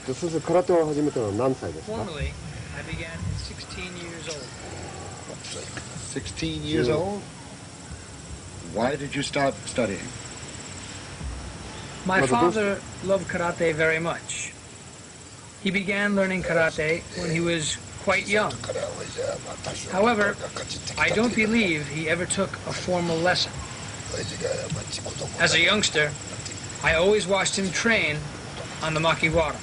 そうすると空手を始めたのは何歳ですか？ Formally, I began at 16 years old. 16 years old? Why did you start studying? My father loved karate very much. He began learning karate when he was quite young. However, I don't believe he ever took a formal lesson. As a youngster, I always watched him train on the makiwara.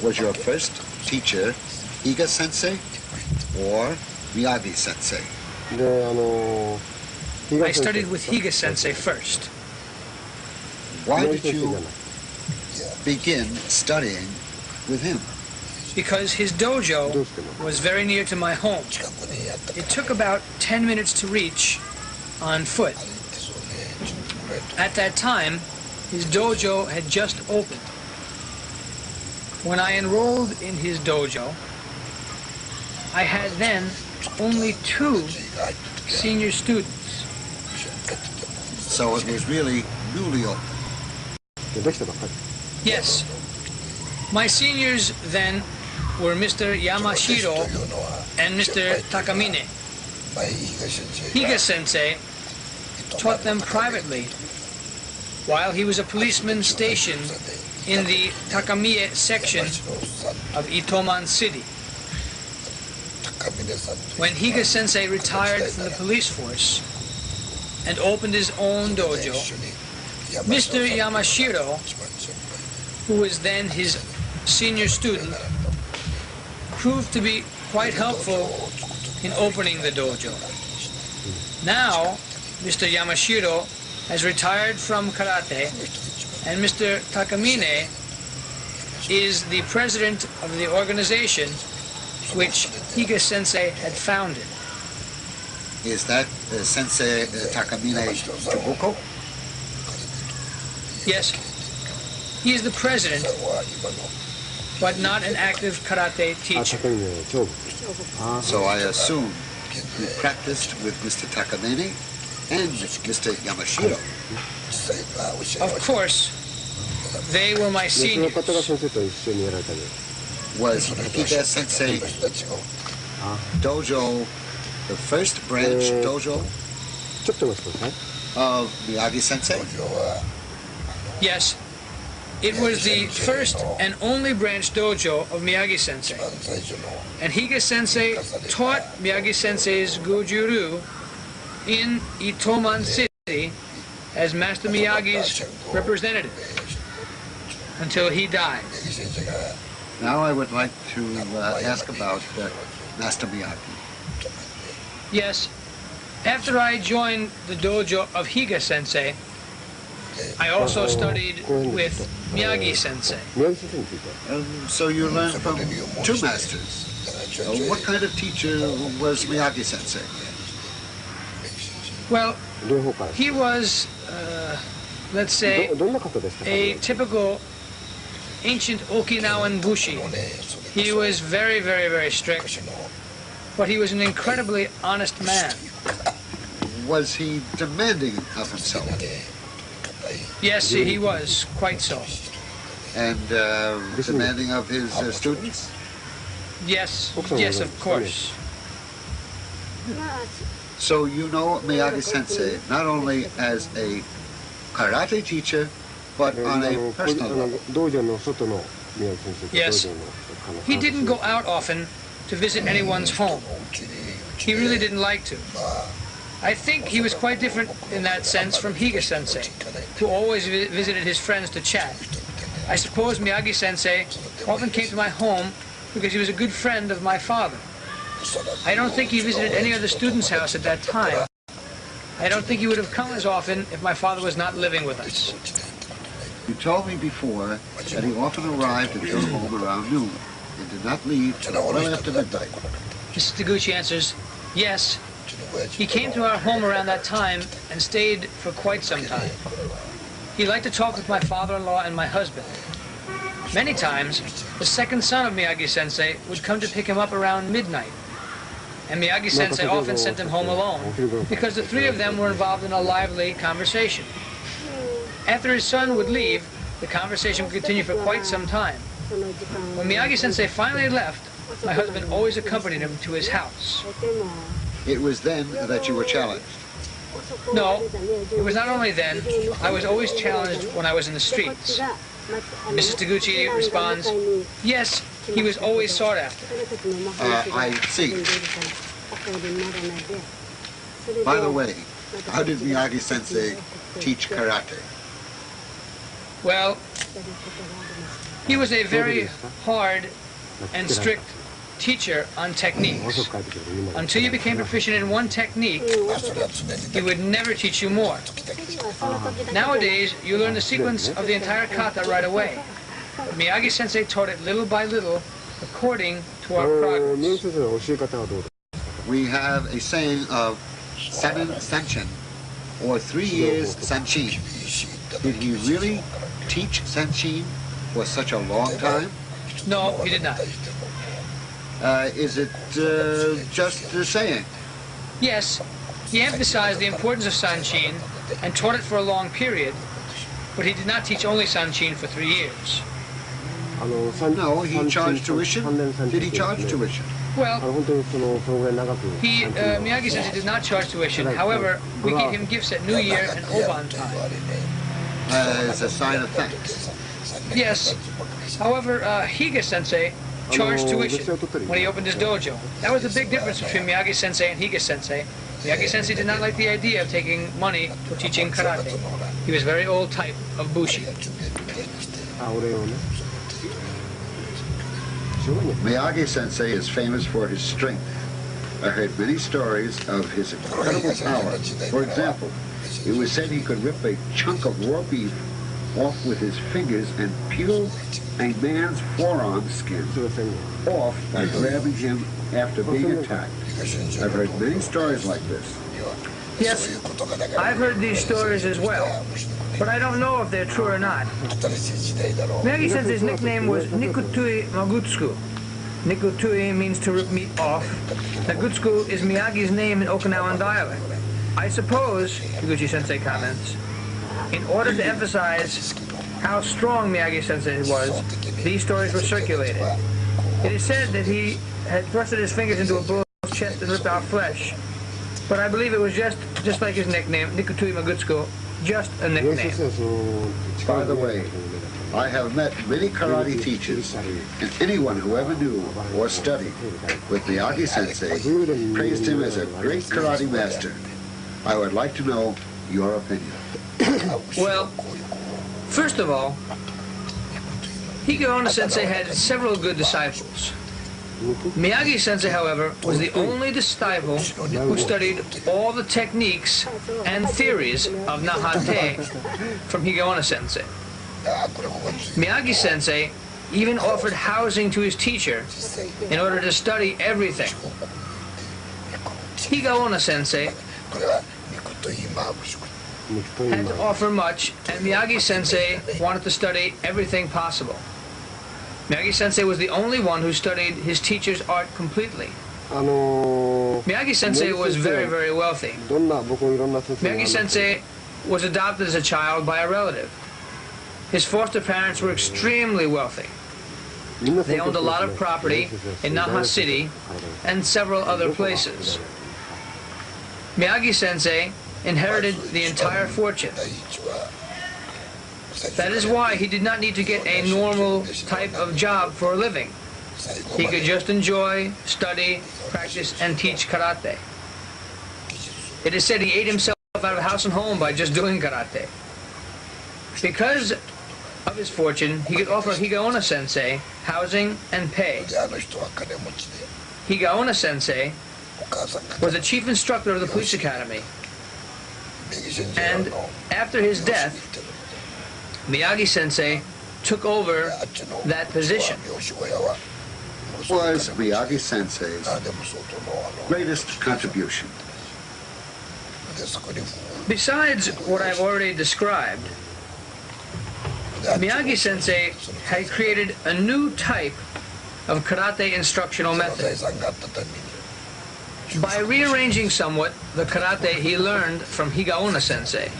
Was your first teacher Higa Sensei or Miyagi Sensei? I studied with Higa Sensei first. Why did you begin studying with him? Because his dojo was very near to my home. It took about 10 minutes to reach on foot. At that time, his dojo had just opened. When I enrolled in his dojo, I had then only 2 senior students. So it was really newly opened. Yes. My seniors then were Mr. Yamashiro and Mr. Takamine. Higa Sensei taught them privately while he was a policeman stationed in the Takamiya section of Itoman City. When Higa Sensei retired from the police force and opened his own dojo, Mr. Yamashiro, who was then his senior student, proved to be quite helpful in opening the dojo. Now, Mr. Yamashiro has retired from karate, and Mr. Takamine is the president of the organization which Higa Sensei had founded. Is that Sensei Takamine Chiboko? Yes, he is the president, but not an active karate teacher. So I assume you practiced with Mr. Takamine and Mr. Yamashiro. Of course, they were my seniors. Was Higa Sensei dojo the first branch dojo of Miyagi Sensei? Yes, it was the first and only branch dojo of Miyagi Sensei. And Higa Sensei taught Miyagi Sensei's Gojuru in Itoman City as Master Miyagi's representative until he died. Now I would like to ask about Master Miyagi. Yes, after I joined the dojo of Higa Sensei, I also studied with Miyagi Sensei. So you learned from 2 masters. What kind of teacher was Miyagi Sensei? Well, he was, let's say, a typical ancient Okinawan bushi. He was very, very, very strict, but he was an incredibly honest man. Was he demanding of himself? Yes, he was, quite so. And demanding of his students? Yes, yes, of course. So you know Miyagi Sensei not only as a karate teacher, but on a personal level. Yes. He didn't go out often to visit anyone's home. He really didn't like to. I think he was quite different in that sense from Higa Sensei, who always visited his friends to chat. I suppose Miyagi Sensei often came to my home because he was a good friend of my father. I don't think he visited any other student's house at that time. I don't think he would have come as often if my father was not living with us. You told me before that he often arrived at your home around noon and did not leave well after midnight. Mr. Toguchi answers, yes. He came to our home around that time and stayed for quite some time. He liked to talk with my father-in-law and my husband. Many times, the second son of Miyagi Sensei would come to pick him up around midnight. And Miyagi Sensei often sent him home alone because the 3 of them were involved in a lively conversation. After his son would leave, the conversation would continue for quite some time. When Miyagi-sensei finally left, my husband always accompanied him to his house. It was then that you were challenged. No, it was not only then. I was always challenged when I was in the streets. Mrs. Toguchi responds, yes, he was always sought after. I see. By the way, how did Miyagi-sensei teach karate? Well, he was a very hard and strict teacher on techniques. Until you became proficient in one technique, he would never teach you more. Nowadays, you learn the sequence of the entire kata right away. But Miyagi-sensei taught it little by little, according to our progress. We have a saying of 7 senshin, or 3 years senshin. Did he really teach senshin for such a long time? No, he did not. Is it just a saying? Yes, he emphasized the importance of sanshin and taught it for a long period, but he did not teach only sanshin for 3 years. No, he charged tuition. Did he charge tuition? Well, Miyagi-sensei did not charge tuition. However, we gave him gifts at New Year and Oban time. As a sign of thanks. Yes. However, Higa-sensei charged tuition when he opened his dojo. That was the big difference between Miyagi-sensei and Higa-sensei. Miyagi-sensei did not like the idea of taking money for teaching karate. He was very old type of bushi. Miyagi-sensei is famous for his strength. I heard many stories of his incredible power. For example, it was said he could rip a chunk of raw beef off with his fingers and peel a man's forearm skin off by grabbing him after being attacked. I've heard many stories like this. Yes, I've heard these stories as well, but I don't know if they're true or not. Miyagi-sensei's nickname was Nikutui Magutsuku. Nikutui means to rip meat off. Nagutsuku is Miyagi's name in Okinawan dialect. I suppose, Toguchi-sensei comments, in order to emphasize how strong Miyagi-sensei was, these stories were circulated. It is said that he had thrusted his fingers into a bull's chest and ripped out flesh. But I believe it was just like his nickname, Nikutui Magutsuku, just a nickname. By the way, I have met many karate teachers, and anyone who ever knew or studied with Miyagi-sensei praised him as a great karate master. I would like to know your opinion. Well, first of all, Higa-onna-sensei had several good disciples. Miyagi-sensei, however, was the only disciple who studied all the techniques and theories of Nahate from Higa-onna-sensei. Miyagi-sensei even offered housing to his teacher in order to study everything. Higa-onna-sensei had to offer much, and Miyagi-sensei wanted to study everything possible. Miyagi-sensei was the only one who studied his teacher's art completely. Miyagi-sensei was very, very wealthy. Miyagi-sensei was adopted as a child by a relative. His foster parents were extremely wealthy. They owned a lot of property in Naha City and several other places. Miyagi-sensei inherited the entire fortune. That is why he did not need to get a normal type of job for a living. He could just enjoy, study, practice, and teach karate. It is said he ate himself out of house and home by just doing karate. Because of his fortune, he could offer Higa-onna-sensei housing and pay. Higa-onna-sensei was the chief instructor of the police academy. And after his death, Miyagi-sensei took over that position. What was Miyagi-sensei's greatest contribution? Besides what I've already described, Miyagi-sensei had created a new type of karate instructional method. By rearranging somewhat the karate he learned from Higa-onna-sensei,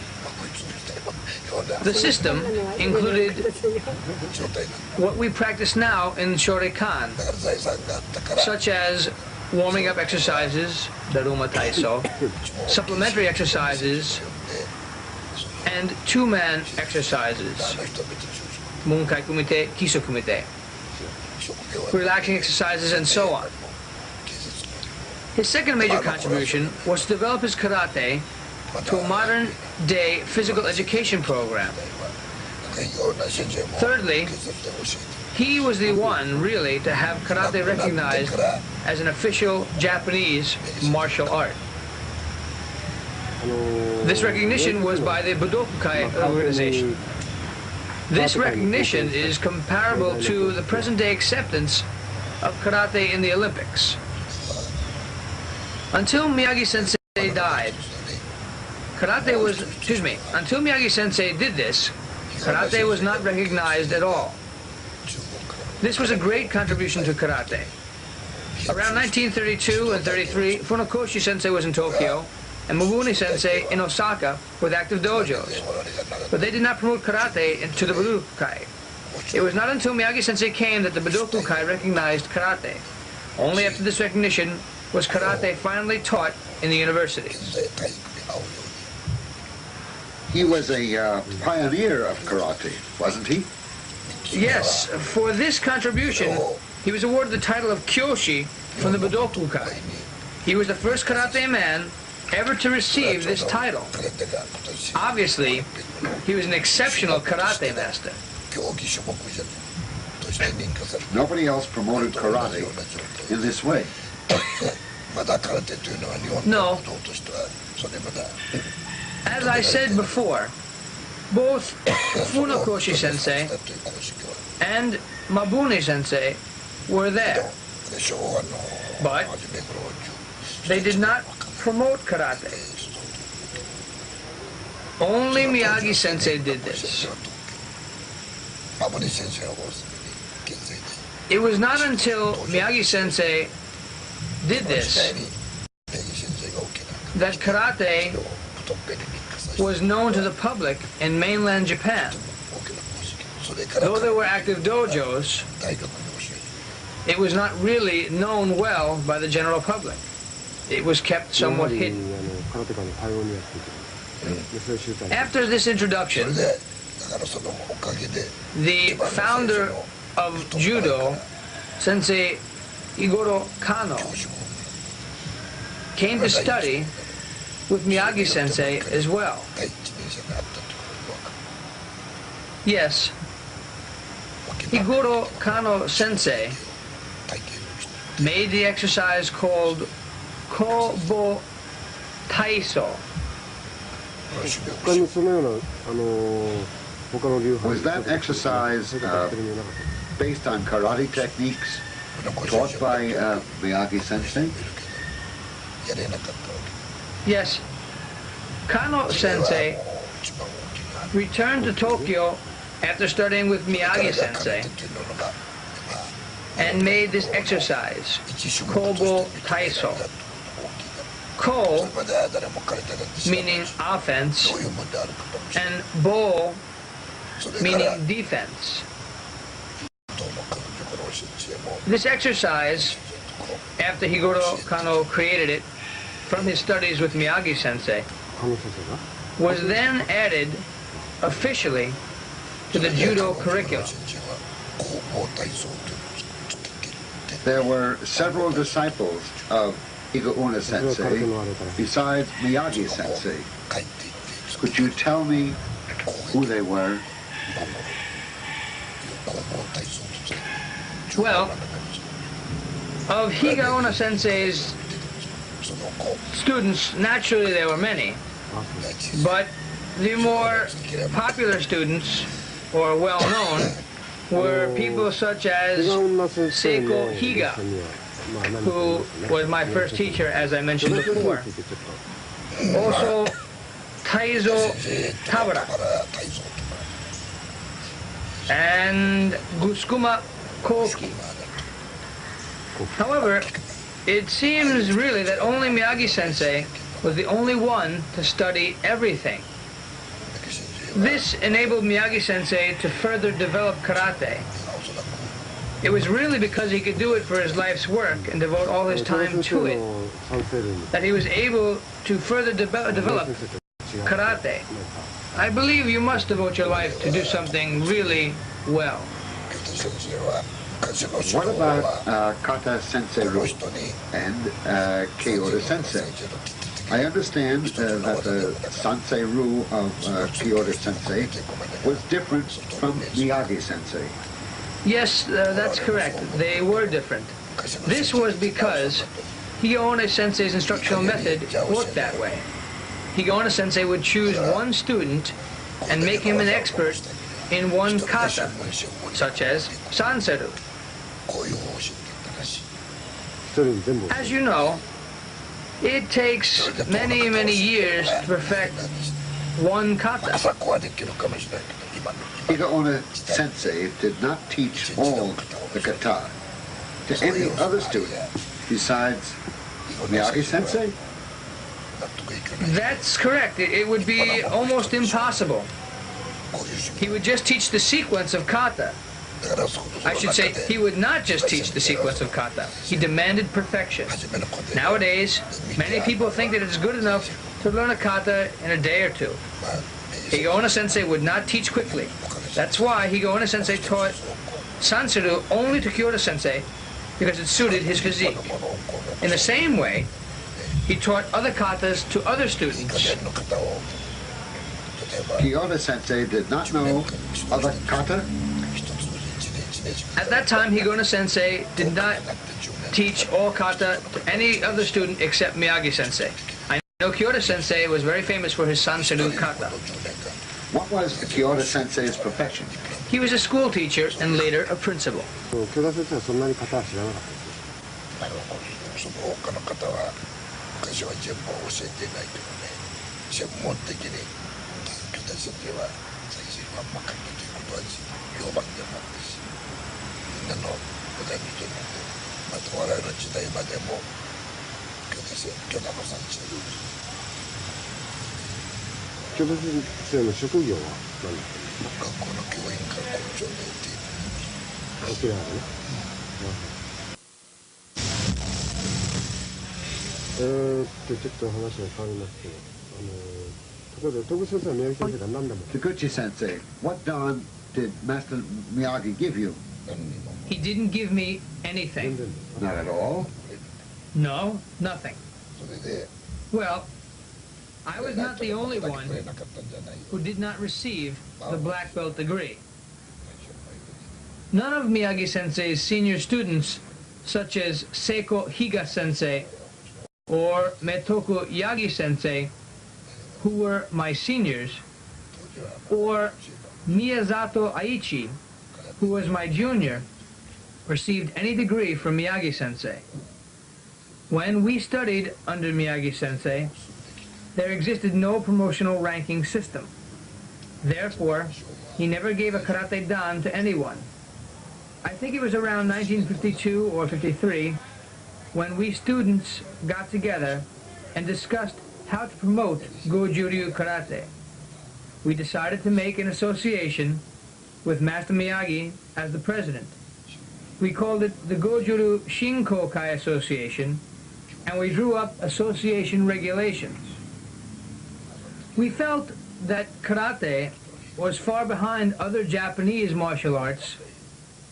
The system included what we practice now in Shoreikan, such as warming up exercises, Daruma Taiso, supplementary exercises, and two-man exercises, Munkai Kumite, Kiso Kumite, relaxing exercises, and so on. His second major contribution was to develop his karate to a modern-day physical education program. Thirdly, he was the one, really, to have karate recognized as an official Japanese martial art. This recognition was by the Budokai organization. This recognition is comparable to the present-day acceptance of karate in the Olympics. Until Miyagi-sensei died, until Miyagi-sensei did this, karate was not recognized at all. This was a great contribution to karate. Around 1932 and 33, Funakoshi-sensei was in Tokyo, and Mabuni-sensei in Osaka with active dojos. But they did not promote karate to the Budokai. It was not until Miyagi-sensei came that the Budokai recognized karate. Only after this recognition was karate finally taught in the universities. He was a pioneer of karate, wasn't he? Yes, for this contribution, he was awarded the title of Kyoshi from the Budokai. He was the first karate man ever to receive this title. Obviously, he was an exceptional karate master. Nobody else promoted karate in this way. No. As I said before, both Funakoshi-sensei and Mabuni-sensei were there, but they did not promote karate. Only Miyagi-sensei did this. It was not until Miyagi-sensei did this that karate was known to the public in mainland Japan. Though there were active dojos, it was not really known well by the general public. It was kept somewhat hidden. After this introduction, the founder of judo, Sensei Igoro Kano, came to study with Miyagi-sensei as well. Yes, Igoro Kano-sensei made the exercise called Kobo Taiso. Was that exercise based on karate techniques taught by Miyagi-sensei? Yes. Kano-sensei returned to Tokyo after studying with Miyagi-sensei and made this exercise, Kobo Taiso. Ko, meaning offense, and bo, meaning defense. This exercise, after Igoro Kano created it from his studies with Miyagi-sensei, was then added officially to the judo curriculum. There were several disciples of Igoro sensei besides Miyagi-sensei. Could you tell me who they were? Well, of Higaonna sensei's students, naturally there were many, but the more popular students, or well-known, were people such as Seiko Higa, who was my first teacher, as I mentioned before. Also, Taizo Tabara and Guskuma Koki. However, it seems really that only Miyagi-sensei was the only one to study everything. This enabled Miyagi-sensei to further develop karate. It was really because he could do it for his life's work and devote all his time to it that he was able to further develop karate. I believe you must devote your life to do something really well. What about Kata Sensei Ru and Kyoto Sensei? I understand that the Sensei Ru of Kyoto Sensei was different from Miyagi Sensei. Yes, that's correct. They were different. This was because Higaonna Sensei's instructional method worked that way. Higaonna Sensei would choose one student and make him an expert in one kata, such as Sanseru. As you know, it takes many, many years to perfect one kata. Higaonna Sensei did not teach all the kata to any other student besides Miyagi Sensei? That's correct. It would be almost impossible. He would just teach the sequence of kata. I should say, he would not just teach the sequence of kata. He demanded perfection. Nowadays, many people think that it's good enough to learn a kata in a day or two. Higaonna Sensei would not teach quickly. That's why Higaonna Sensei taught Sanseru only to Kyoto Sensei, because it suited his physique. In the same way, he taught other katas to other students. Kyoto Sensei did not know other kata? At that time, Higaonna Sensei did not teach all kata to any other student except Miyagi Sensei. I know Kyoto Sensei was very famous for his Sanseru kata. What was Kyoto Sensei's profession? He was a school teacher and later a principal. Toguchi Sensei, what dan did Master Miyagi give you? He didn't give me anything. Not at all? No, nothing. Well, I was not the only one who did not receive the black belt degree. None of Miyagi-sensei's senior students, such as Seiko Higa Sensei or Metoku Yagi Sensei, who were my seniors, or Miyazato Aichi, who was my junior, received any degree from Miyagi Sensei. When we studied under Miyagi Sensei, there existed no promotional ranking system. Therefore, he never gave a karate dan to anyone. I think it was around 1952 or 53 when we students got together and discussed how to promote Goju-ryu karate. We decided to make an association with Master Miyagi as the president. We called it the Goju-ryu Shinkokai Association, and we drew up association regulations. We felt that karate was far behind other Japanese martial arts,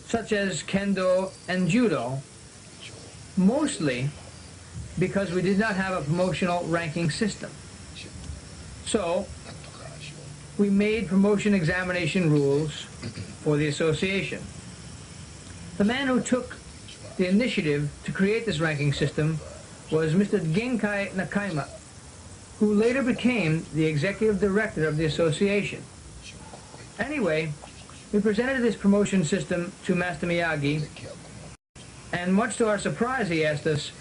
such as kendo and judo, mostly because we did not have a promotional ranking system. So, we made promotion examination rules for the association. The man who took the initiative to create this ranking system was Mr. Genkai Nakaima, who later became the executive director of the association. Anyway, we presented this promotion system to Master Miyagi, and much to our surprise he asked us,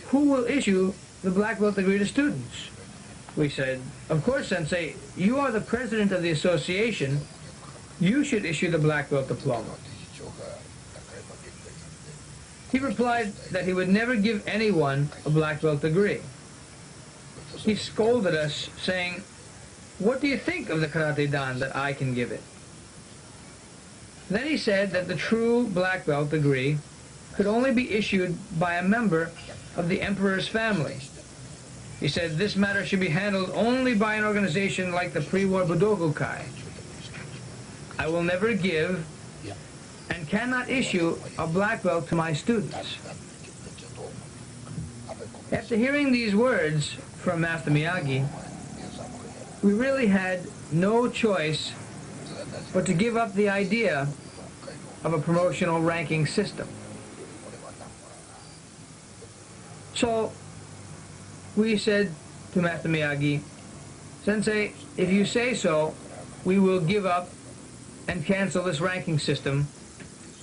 who will issue the black belt degree to students? We said, of course, Sensei, you are the president of the association. You should issue the black belt diploma. He replied that he would never give anyone a black belt degree. He scolded us, saying, what do you think of the karate dan that I can give it? Then he said that the true black belt degree could only be issued by a member of the emperor's family. He said this matter should be handled only by an organization like the pre-war Budokai. I will never give and cannot issue a black belt to my students. After hearing these words from Master Miyagi, we really had no choice but to give up the idea of a promotional ranking system. So we said to Master Miyagi, Sensei, if you say so, we will give up and cancel this ranking system,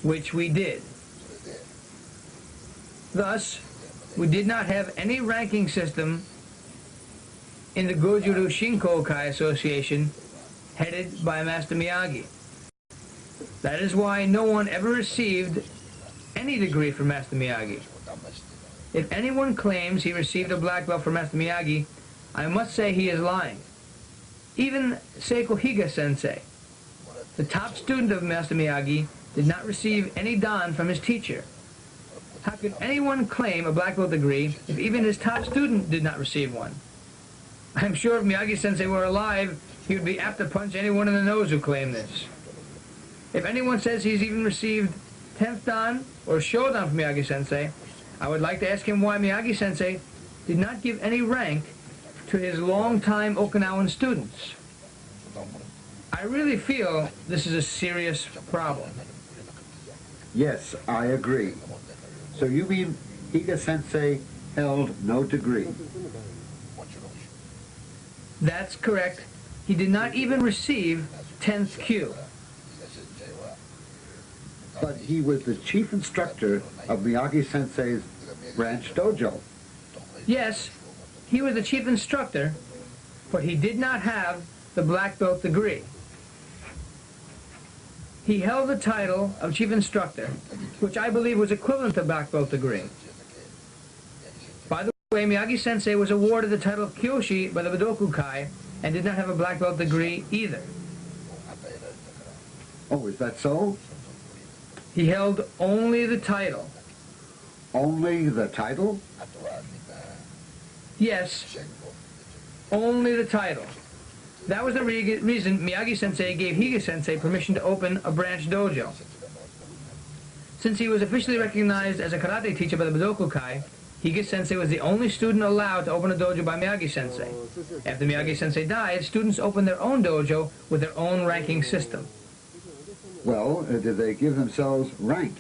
which we did. Thus, we did not have any ranking system in the Goju-Ryu Shinkokai Association headed by Master Miyagi. That is why no one ever received any degree from Master Miyagi. If anyone claims he received a black belt from Master Miyagi, I must say he is lying. Even Seiko Higa Sensei, the top student of Master Miyagi, did not receive any dan from his teacher. How could anyone claim a black belt degree if even his top student did not receive one? I'm sure if Miyagi Sensei were alive, he would be apt to punch anyone in the nose who claimed this. If anyone says he's even received 10th dan or shodan from Miyagi Sensei, I would like to ask him why Miyagi Sensei did not give any rank to his longtime Okinawan students. I really feel this is a serious problem. Yes, I agree. So you mean Higa Sensei held no degree? That's correct. He did not even receive 10th Q. But he was the chief instructor of Miyagi Sensei's branch dojo. Yes, he was the chief instructor, but he did not have the black belt degree. He held the title of chief instructor, which I believe was equivalent to black belt degree. By the way, Miyagi Sensei was awarded the title of Kyoshi by the Budokai and did not have a black belt degree either. Oh, is that so? He held only the title. Only the title? Yes, only the title. That was the reason Miyagi Sensei gave Higa Sensei permission to open a branch dojo. Since he was officially recognized as a karate teacher by the Budokai, Higa Sensei was the only student allowed to open a dojo by Miyagi Sensei. After Miyagi Sensei died, students opened their own dojo with their own ranking system. Well, did they give themselves rank?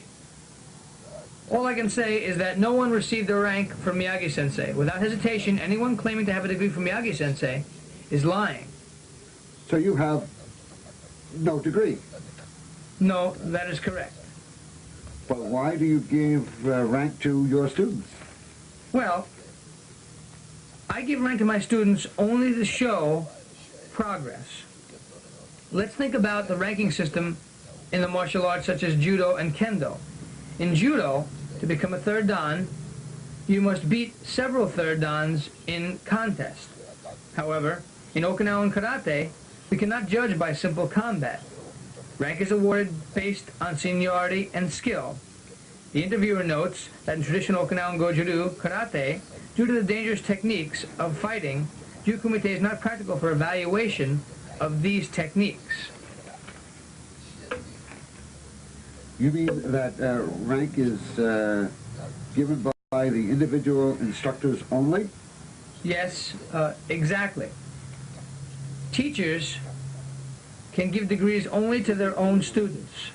All I can say is that no one received a rank from Miyagi Sensei. Without hesitation, anyone claiming to have a degree from Miyagi Sensei is lying. So you have no degree? No, that is correct. But why do you give rank to your students? Well, I give rank to my students only to show progress. Let's think about the ranking system in the martial arts such as Judo and Kendo. In Judo, to become a third dan, you must beat several third dans in contest. However, in Okinawan Karate, we cannot judge by simple combat. Rank is awarded based on seniority and skill. The interviewer notes that in traditional Okinawan Goju-Ryu Karate, due to the dangerous techniques of fighting, Jukumite is not practical for evaluation of these techniques. You mean that rank is given by the individual instructors only? Yes, exactly. Teachers can give degrees only to their own students.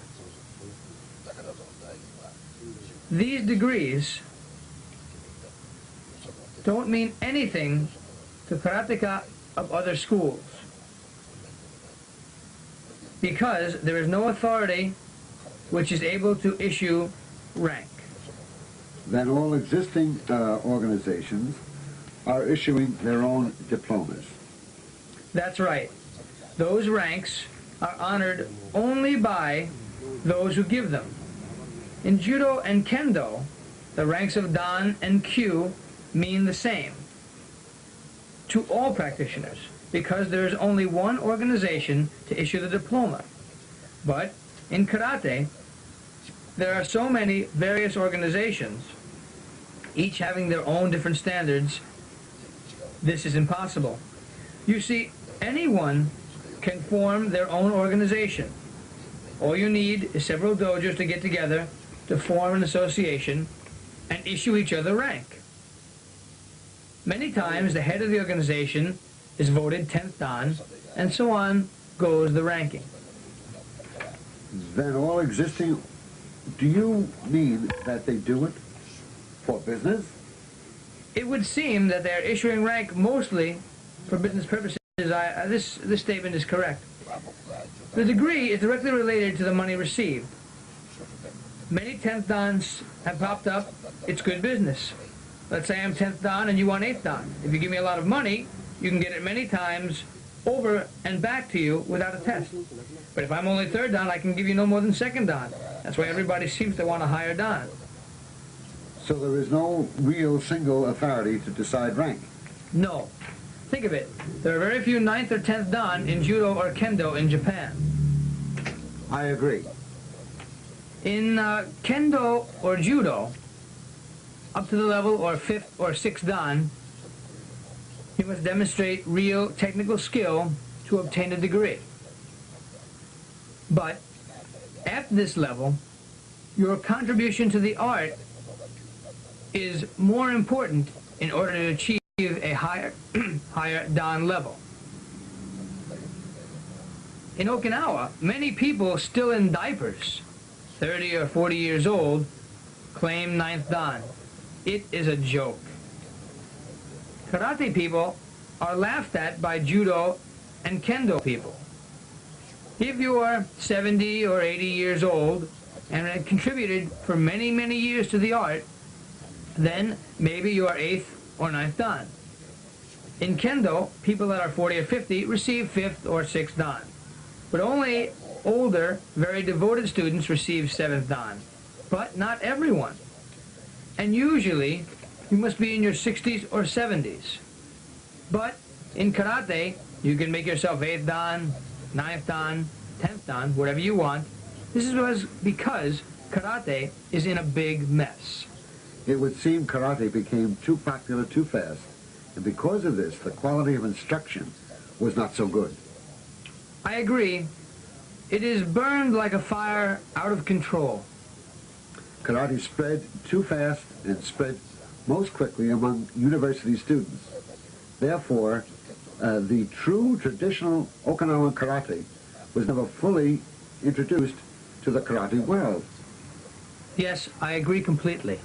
These degrees don't mean anything to karateka of other schools because there is no authority which is able to issue rank. Then all existing organizations are issuing their own diplomas. That's right. Those ranks are honored only by those who give them. In Judo and Kendo, the ranks of Dan and Kyu mean the same to all practitioners because there is only one organization to issue the diploma. But in karate, there are so many various organizations, each having their own different standards. This is impossible. You see, anyone can form their own organization. All you need is several dojos to get together to form an association and issue each other rank. Many times the head of the organization is voted 10th dan, and so on goes the ranking. Then all existing, do you mean that they do it for business? It would seem that they're issuing rank mostly for business purposes. This statement is correct. The degree is directly related to the money received. Many 10th dans have popped up. It's good business. Let's say I'm 10th dan and you want 8th dan. If you give me a lot of money, you can get it many times over and back to you without a test. But if I'm only 3rd dan, I can give you no more than 2nd dan. That's why everybody seems to want a higher dan. So there is no real single authority to decide rank? No. Think of it. There are very few 9th or 10th dan in judo or kendo in Japan. I agree. In kendo or judo, up to the level or 5th or 6th dan, you must demonstrate real technical skill to obtain a degree. But at this level, your contribution to the art is more important in order to achieve a higher dan level. In Okinawa, many people still in diapers, 30 or 40 years old, claim 9th dan. It is a joke. Karate people are laughed at by judo and kendo people. If you are 70 or 80 years old and have contributed for many, many years to the art, then maybe you are 8th or 9th dan. In kendo, people that are 40 or 50 receive 5th or 6th dan. But only older, very devoted students receive 7th dan. But not everyone. And usually, you must be in your 60s or 70s. But in karate, you can make yourself 8th dan, 9th dan, 10th dan, whatever you want. This is because karate is in a big mess. It would seem karate became too popular too fast, and because of this, the quality of instruction was not so good. I agree. It is burned like a fire out of control. Karate spread too fast and spread most quickly among university students. Therefore, the true traditional Okinawan karate was never fully introduced to the karate world. Yes, I agree completely.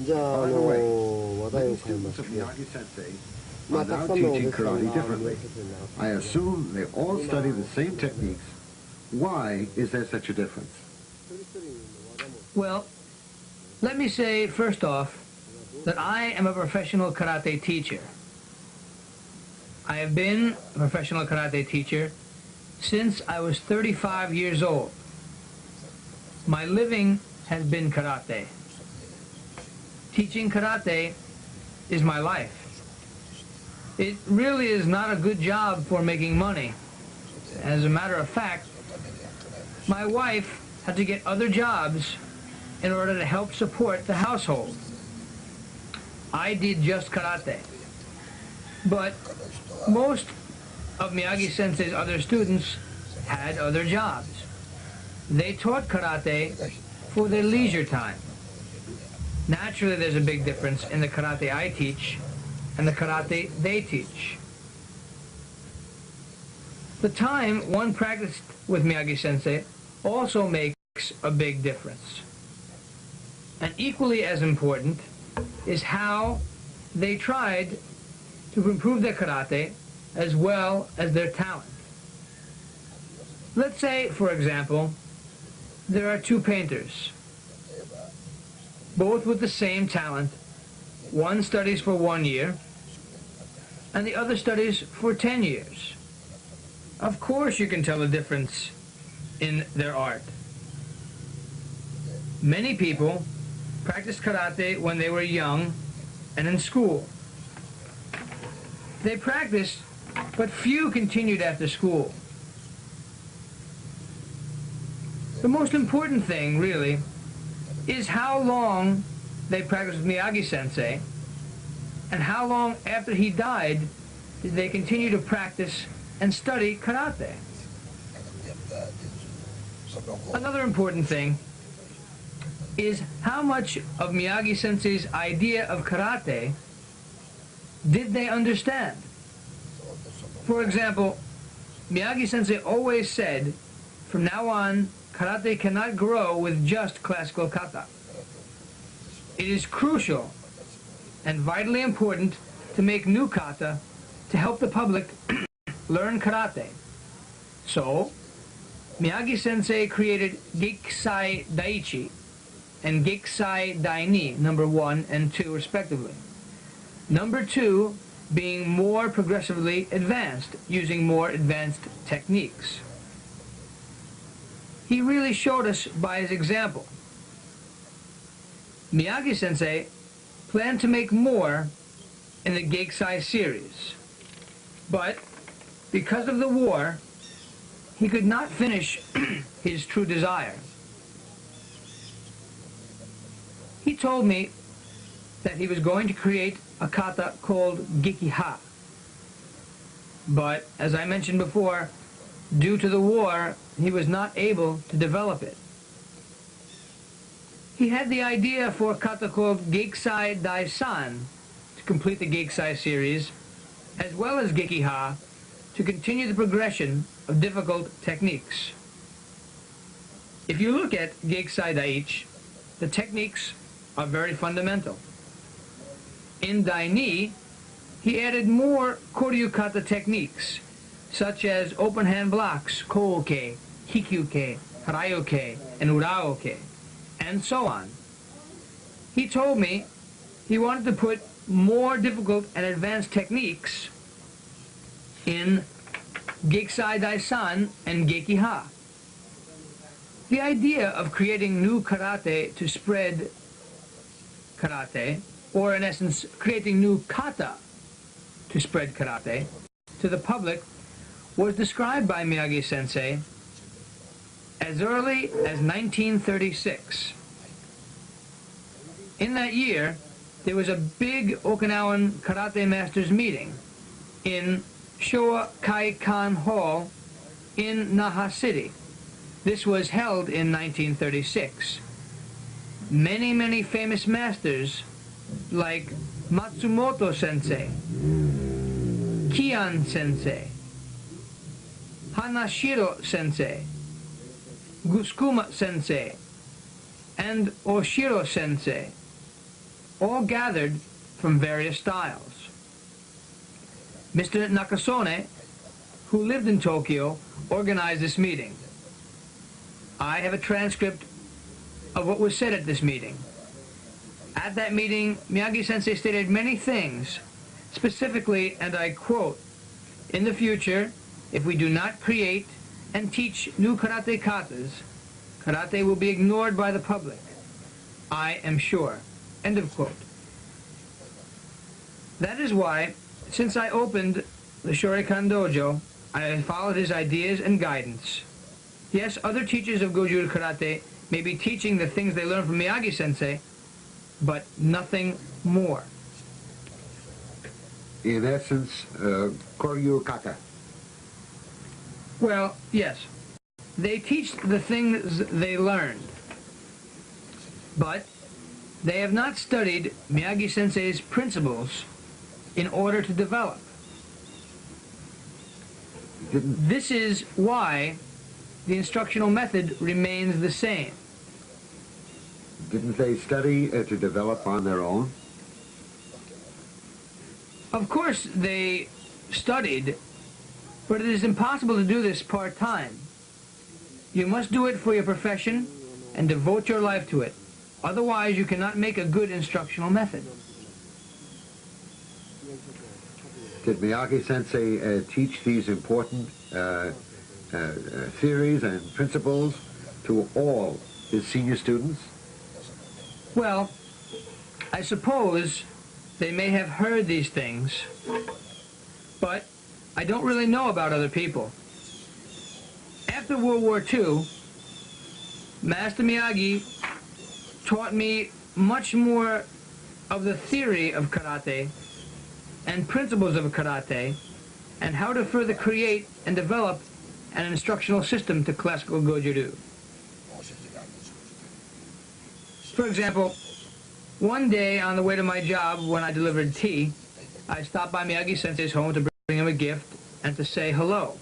By the way, many students of Miyagi-sensei are now teaching karate differently. I assume they all study the same techniques. Why is there such a difference? Well, let me say first off that I am a professional karate teacher. I have been a professional karate teacher since I was 35 years old. My living has been karate. Teaching karate is my life. It really is not a good job for making money. As a matter of fact, my wife had to get other jobs in order to help support the household. I did just karate. But most of Miyagi-sensei's other students had other jobs. They taught karate for their leisure time. Naturally, there's a big difference in the karate I teach and the karate they teach. The time one practiced with Miyagi-sensei also makes a big difference. And equally as important is how they tried to improve their karate as well as their talent. Let's say, for example, there are two painters. both with the same talent. One studies for 1 year, and the other studies for 10 years. Of course you can tell the difference in their art. Many people practiced karate when they were young and in school. They practiced, but few continued after school. The most important thing, really, is how long they practiced with Miyagi-sensei, and how long after he died did they continue to practice and study karate. Another important thing is how much of Miyagi-sensei's idea of karate did they understand. For example, Miyagi-sensei always said, from now on, karate cannot grow with just classical kata. It is crucial and vitally important to make new kata to help the public learn karate. So, Miyagi-sensei created Gekkisai Daichi and Gekkisai Daini, number 1 and 2 respectively. Number 2 being more progressively advanced, using more advanced techniques. He really showed us by his example. Miyagi-sensei planned to make more in the Gekkisai series, but because of the war, he could not finish his true desire. He told me that he was going to create a kata called Gekiha, but as I mentioned before, due to the war, he was not able to develop it. He had the idea for a kata called Gekkisai Daisan to complete the Gekkisai series, as well as Gekiha to continue the progression of difficult techniques. If you look at Gekkisai Daichi, the techniques are very fundamental. In Daini, he added more Koryu kata techniques, such as open hand blocks, Kouke, Hikyuke, Harayoke, and Uraoke, and so on. He told me he wanted to put more difficult and advanced techniques in Gekkisai Daisan and Gekiha. The idea of creating new karate to spread karate, or in essence creating new kata to spread karate to the public, was described by Miyagi-sensei as early as 1936. In that year, there was a big Okinawan karate masters meeting in Showa Kaikan Hall in Naha City. This was held in 1936. Many famous masters like Matsumoto Sensei, Kian Sensei, Hanashiro Sensei, Gusukuma Sensei, and Oshiro Sensei all gathered from various styles. Mr. Nakasone, who lived in Tokyo, organized this meeting. I have a transcript of what was said at this meeting. At that meeting, Miyagi-sensei stated many things, specifically, and I quote, "In the future, if we do not create and teach new karate katas, karate will be ignored by the public. I am sure." End of quote. That is why, since I opened the Shoreikan Dojo, I followed his ideas and guidance. Yes, other teachers of Goju Karate may be teaching the things they learned from Miyagi-sensei, but nothing more. In essence, Koryu kata. Well, yes. They teach the things they learned, but they have not studied Miyagi-sensei's principles in order to develop. This is why the instructional method remains the same. Didn't they study to develop on their own? Of course they studied, but it is impossible to do this part-time. You must do it for your profession and devote your life to it. Otherwise, you cannot make a good instructional method. Did Miyagi-sensei teach these important theories and principles to all his senior students? Well, I suppose they may have heard these things, but I don't really know about other people. After World War II, Master Miyagi taught me much more of the theory of karate and principles of karate and how to further create and develop an instructional system to classical Goju-ryu. For example, one day on the way to my job when I delivered tea, I stopped by Miyagi-sensei's home to bring him a gift and to say hello.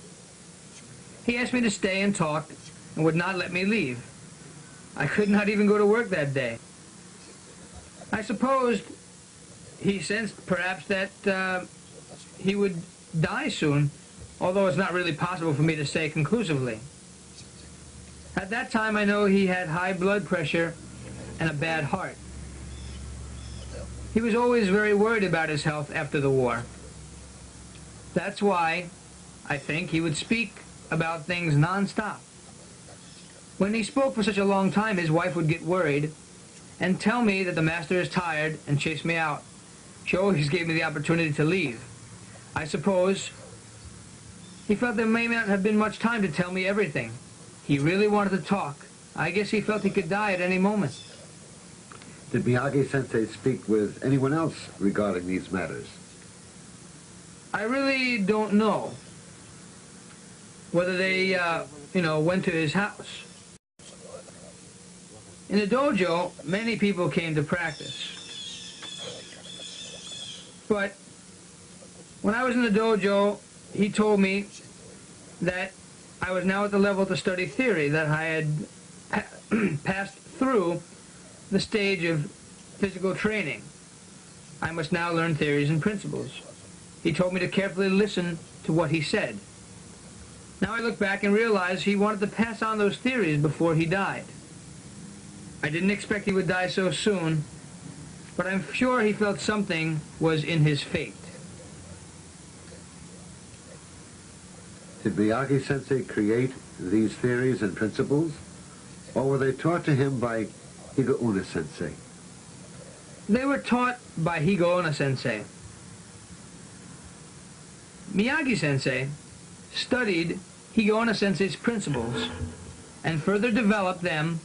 He asked me to stay and talk and would not let me leave. I could not even go to work that day. I supposed he sensed perhaps that he would die soon, although it's not really possible for me to say conclusively. At that time I know he had high blood pressure and a bad heart. He was always very worried about his health after the war. That's why I think he would speak about things non-stop. When he spoke for such a long time, his wife would get worried and tell me that the master is tired and chase me out. She always gave me the opportunity to leave. I suppose he felt there may not have been much time to tell me everything. He really wanted to talk. I guess he felt he could die at any moment. Did Miyagi-sensei speak with anyone else regarding these matters? I really don't know whether they, went to his house. In the dojo, many people came to practice. But when I was in the dojo, he told me that I was now at the level to study theory, that I had passed through the stage of physical training. I must now learn theories and principles. He told me to carefully listen to what he said. Now I look back and realize he wanted to pass on those theories before he died. I didn't expect he would die so soon, but I'm sure he felt something was in his fate. Did Miyagi-sensei create these theories and principles, or were they taught to him by Higa-Una-sensei? They were taught by Higa-Una-sensei. Miyagi-sensei studied Higa-Ona-sensei's principles and further developed them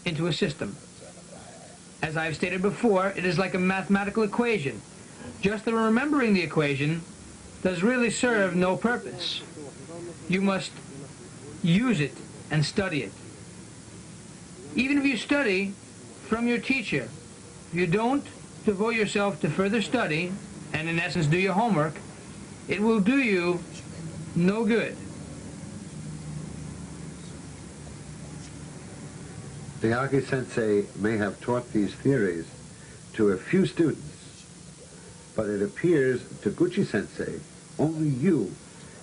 into a system. As I've stated before, it is like a mathematical equation. Just the remembering the equation does really serve no purpose. You must use it and study it. Even if you study from your teacher, if you don't devote yourself to further study and in essence do your homework, it will do you no good. Miyagi-sensei may have taught these theories to a few students, but it appears Toguchi-sensei, only you,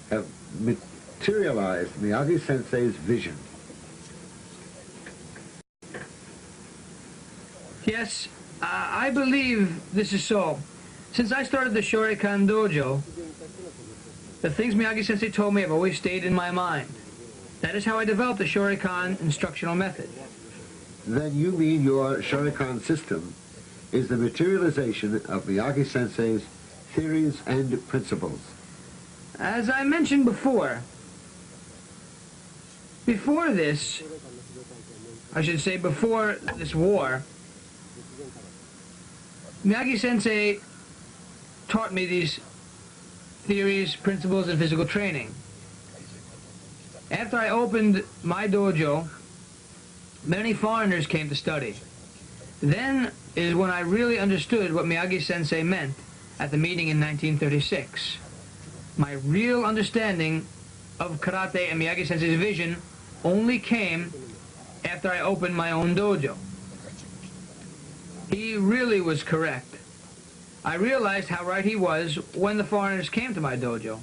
have materialized Miyagi-sensei's vision. Yes, I believe this is so. Since I started the Shurikan Dojo, the things Miyagi-sensei told me have always stayed in my mind. That is how I developed the Shurikan instructional method. Then you mean your Shurikan system is the materialization of Miyagi-sensei's theories and principles. As I mentioned before this, I should say before this war, Miyagi-sensei taught me these theories, principles, and physical training. After I opened my dojo, many foreigners came to study. Then is when I really understood what Miyagi-sensei meant at the meeting in 1936. My real understanding of karate and Miyagi-sensei's vision only came after I opened my own dojo. He really was correct. I realized how right he was when the foreigners came to my dojo.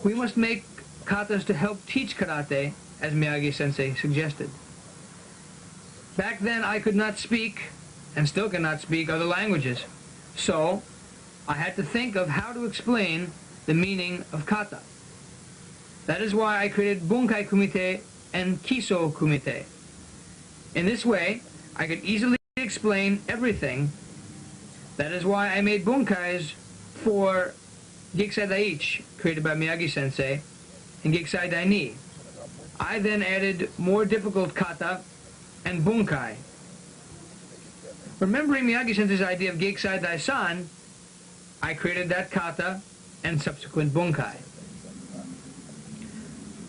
We must make katas to help teach karate, as Miyagi-sensei suggested. Back then I could not speak, and still cannot speak, other languages. So I had to think of how to explain the meaning of kata. That is why I created Bunkai Kumite and Kiso Kumite. In this way, I could easily explain everything. That is why I made bunkais for Gikisai Daiichi, created by Miyagi-sensei, and Gikisai Daini. I then added more difficult kata and bunkai. Remembering Miyagi-sensei's idea of Gikisai Daisan, I created that kata and subsequent bunkai.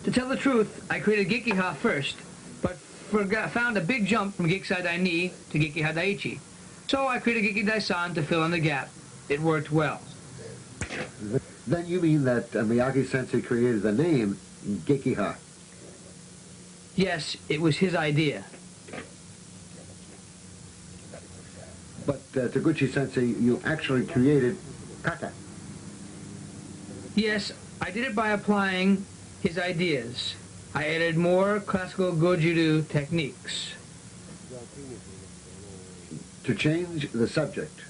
To tell the truth, I created Gekiha first, but found a big jump from Gikisai Daini to Gekiha Daiichi. So I created Geki Daisan to fill in the gap. It worked well. Then you mean that Miyagi-sensei created the name Gekiha? Yes, it was his idea. But Toguchi-sensei, you actually created kata. Yes, I did it by applying his ideas. I added more classical Goju-ryu techniques. To change the subject,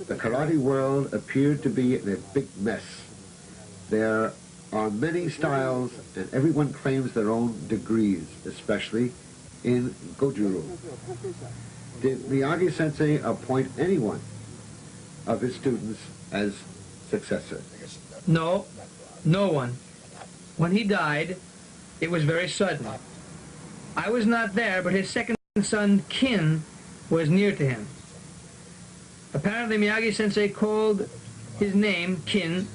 the karate world appeared to be in a big mess. There are many styles, and everyone claims their own degrees, especially in Goju-ryu. Did Miyagi-sensei appoint anyone of his students as successor? No, no one. When he died, it was very sudden. I was not there, but his second son, Kin, was near to him. Apparently, Miyagi-sensei called his name, Kin,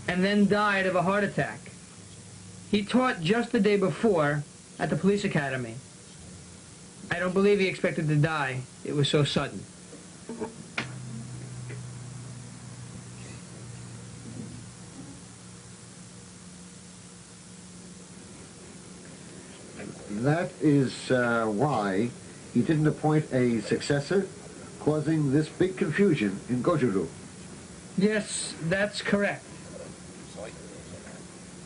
and then died of a heart attack. He taught just the day before at the police academy. I don't believe he expected to die. It was so sudden. That is why he didn't appoint a successor, causing this big confusion in Goju-ryu. Yes, that's correct.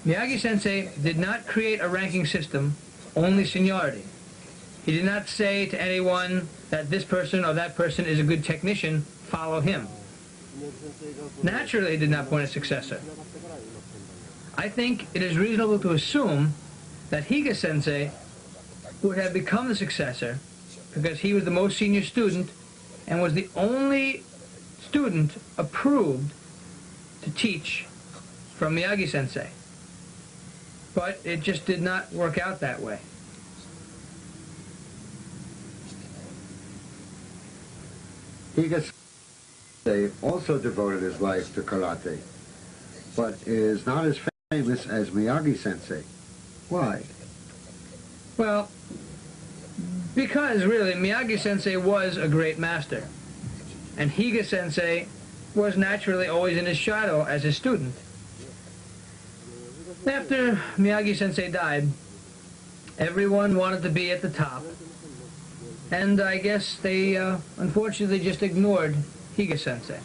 Miyagi-sensei did not create a ranking system, only seniority. He did not say to anyone that this person or that person is a good technician, follow him. Naturally, he did not appoint a successor. I think it is reasonable to assume that Higa-sensei would have become the successor because he was the most senior student and was the only student approved to teach from Miyagi-sensei. But it just did not work out that way. Higa-sensei also devoted his life to karate, but is not as famous as Miyagi-sensei. Why? Well, because really Miyagi-sensei was a great master, and Higa-sensei was naturally always in his shadow as his student. After Miyagi-sensei died, everyone wanted to be at the top, and I guess they unfortunately just ignored Higa-sensei.